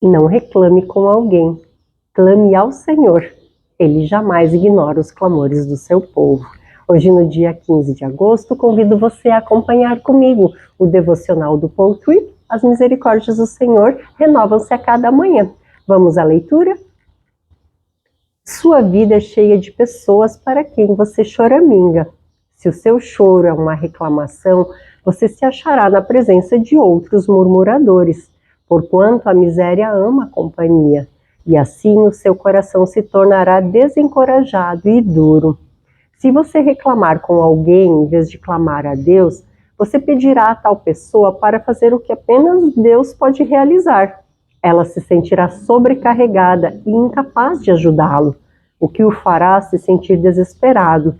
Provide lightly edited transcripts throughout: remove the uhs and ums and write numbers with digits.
Não reclame com alguém, clame ao Senhor. Ele jamais ignora os clamores do seu povo. Hoje, no dia 15 de agosto, convido você a acompanhar comigo o devocional do Paul Tripp. As misericórdias do Senhor renovam-se a cada manhã. Vamos à leitura? Sua vida é cheia de pessoas para quem você choraminga. Se o seu choro é uma reclamação, você se achará na presença de outros murmuradores, porquanto a miséria ama a companhia, e assim o seu coração se tornará desencorajado e duro. Se você reclamar com alguém em vez de clamar a Deus, você pedirá a tal pessoa para fazer o que apenas Deus pode realizar. Ela se sentirá sobrecarregada e incapaz de ajudá-lo, o que o fará se sentir desesperado.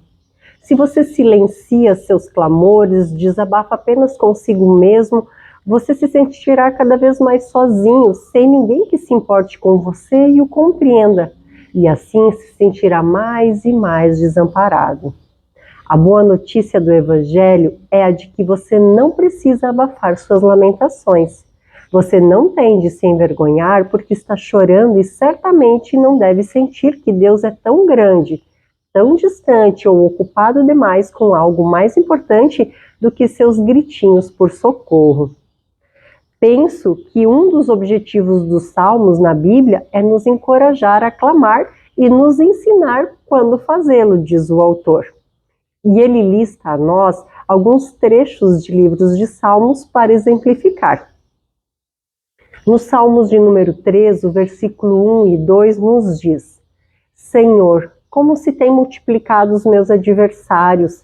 Se você silencia seus clamores, desabafa apenas consigo mesmo, você se sentirá cada vez mais sozinho, sem ninguém que se importe com você e o compreenda, e assim se sentirá mais e mais desamparado. A boa notícia do Evangelho é a de que você não precisa abafar suas lamentações. Você não tem de se envergonhar porque está chorando e certamente não deve sentir que Deus é tão grande, tão distante ou ocupado demais com algo mais importante do que seus gritinhos por socorro. Penso que um dos objetivos dos salmos na Bíblia é nos encorajar a clamar e nos ensinar quando fazê-lo, diz o autor. E ele lista a nós alguns trechos de livros de salmos para exemplificar. Nos Salmos de número 3, o versículo 1 e 2 nos diz: Senhor, como se têm multiplicado os meus adversários,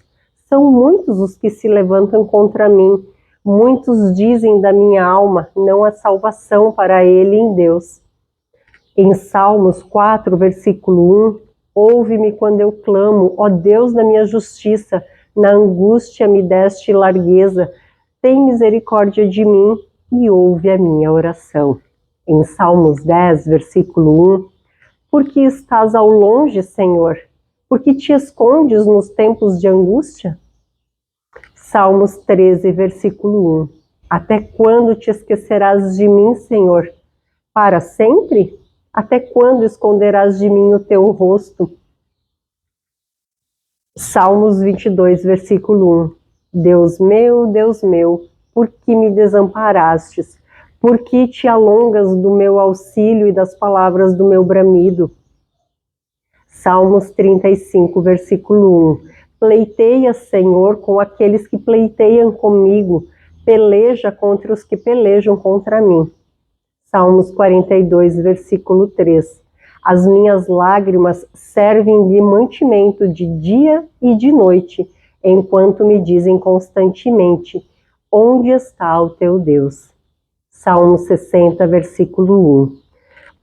são muitos os que se levantam contra mim, muitos dizem da minha alma, não há salvação para ele em Deus. Em Salmos 4, versículo 1, ouve-me quando eu clamo, ó Deus da minha justiça, na angústia me deste largueza, tem misericórdia de mim e ouve a minha oração. Em Salmos 10, versículo 1, porque estás ao longe, Senhor? Porque te escondes nos tempos de angústia? Salmos 13, versículo 1. Até quando te esquecerás de mim, Senhor? Para sempre? Até quando esconderás de mim o teu rosto? Salmos 22, versículo 1. Deus meu, por que me desamparastes? Por que te alongas do meu auxílio e das palavras do meu bramido? Salmos 35, versículo 1. Pleiteia, Senhor, com aqueles que pleiteiam comigo, peleja contra os que pelejam contra mim. Salmos 42, versículo 3. As minhas lágrimas servem de mantimento de dia e de noite, enquanto me dizem constantemente, onde está o teu Deus? Salmo 60, versículo 1.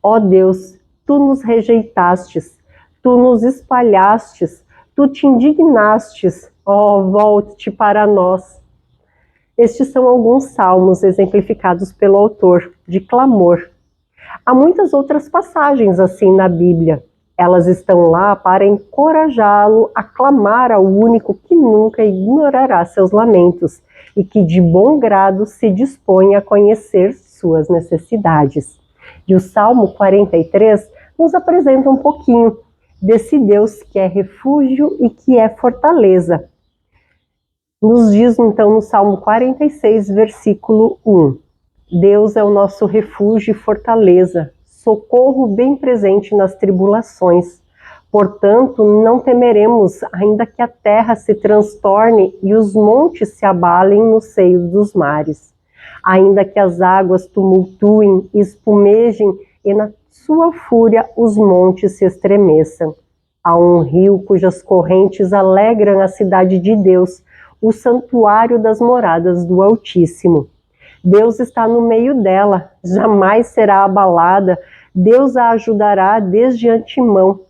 Ó Deus, tu nos rejeitastes, tu nos espalhastes, tu te indignastes, ó, volte para nós. Estes são alguns salmos exemplificados pelo autor, de clamor. Há muitas outras passagens assim na Bíblia. Elas estão lá para encorajá-lo a clamar ao único que nunca ignorará seus lamentos e que de bom grado se dispõe a conhecer suas necessidades. E o Salmo 43 nos apresenta um pouquinho desse Deus que é refúgio e que é fortaleza. Nos diz então no Salmo 46, versículo 1. Deus é o nosso refúgio e fortaleza, socorro bem presente nas tribulações. Portanto, não temeremos, ainda que a terra se transtorne e os montes se abalem no seio dos mares. Ainda que as águas tumultuem e espumejem e na sua fúria os montes se estremeçam. Há um rio cujas correntes alegram a cidade de Deus, o santuário das moradas do Altíssimo. Deus está no meio dela, jamais será abalada, Deus a ajudará desde antemão.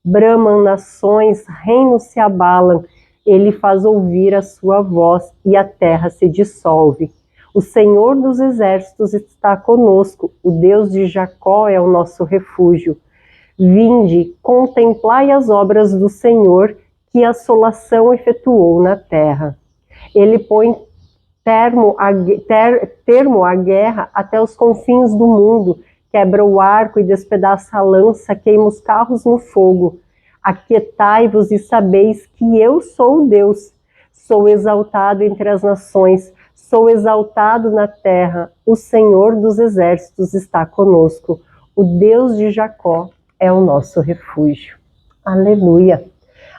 Bramam nações, reinos se abalam, ele faz ouvir a sua voz e a terra se dissolve. O Senhor dos exércitos está conosco, o Deus de Jacó é o nosso refúgio. Vinde, contemplai as obras do Senhor, que assolação efetuou na terra. Ele põe termo à guerra até os confins do mundo, quebra o arco e despedaça a lança, queima os carros no fogo. Aquietai-vos e sabeis que eu sou Deus. Sou exaltado entre as nações, sou exaltado na terra. O Senhor dos exércitos está conosco. O Deus de Jacó é o nosso refúgio. Aleluia!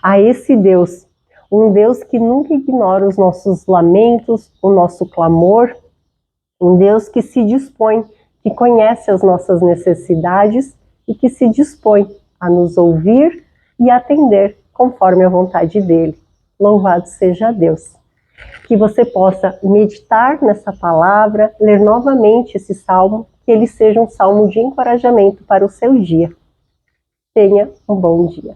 A esse Deus, um Deus que nunca ignora os nossos lamentos, o nosso clamor, um Deus que se dispõe, que conhece as nossas necessidades e que se dispõe a nos ouvir e atender conforme a vontade dele. Louvado seja Deus! Que você possa meditar nessa palavra, ler novamente esse salmo, que ele seja um salmo de encorajamento para o seu dia. Tenha um bom dia.